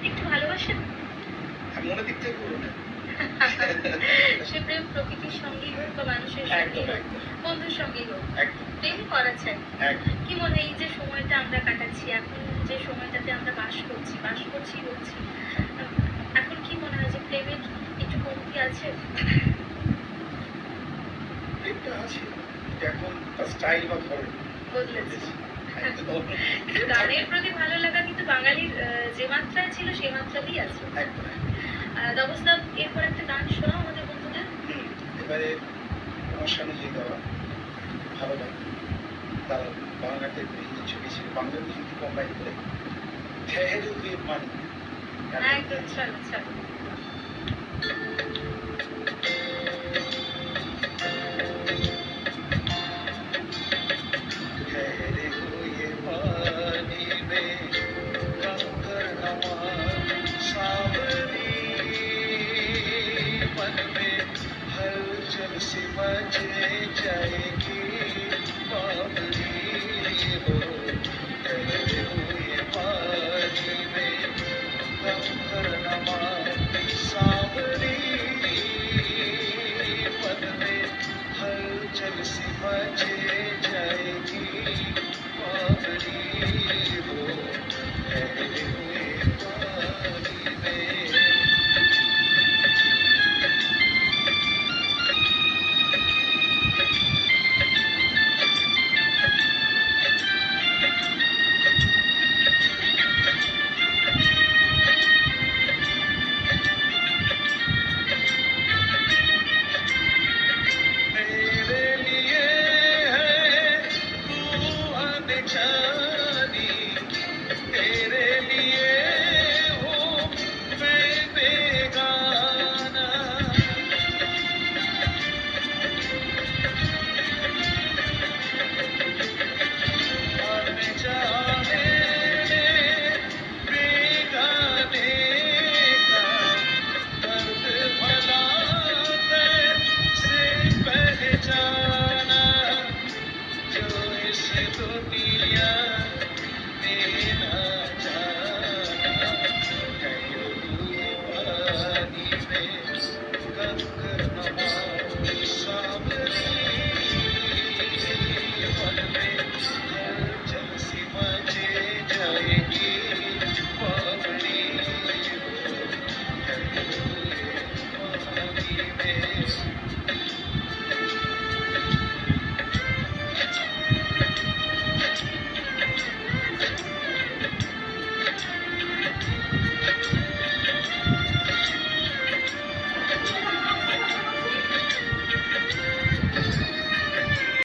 একটু ভালোবাসেন? মনের দিক থেকে বলুন না। সে প্রেম প্রকৃতির সঙ্গেই হোক বা মানুষের সঙ্গেই হোক, বন্ধুর সঙ্গেই হোক, প্রেম করা চাই। কি মনে হয় এই যে সময়টা আমরা কাটাচ্ছি, এখন যে সময়টাতে আমরা বাস করছি এখন কি মনে হয় যে প্রেমের একটু কমতি আছে? প্রেমটা আছে, এখন তার স্টাইল বা ধরন বদলেছে। গানের প্রতি ভালো লাগা কিন্তু বাঙালির যে মাত্রায় ছিল সেই মাত্রাতেই আছে। অবস্থা এরপর একটা গান শোনাও আমাদের বন্ধুদের। এবারে আমার সামনে যে দেওয়া ভালো গান, তারা বাংলাতে হিন্দি ছবি ছিল, বাংলা হিন্দি কম্বাইন করে ঠেহেরু হুয়ে পানি। একদম, চলো চলো। ठहरे हुए पानी में कंकर हमार सावरी, मन में हलचल सी मचे जाए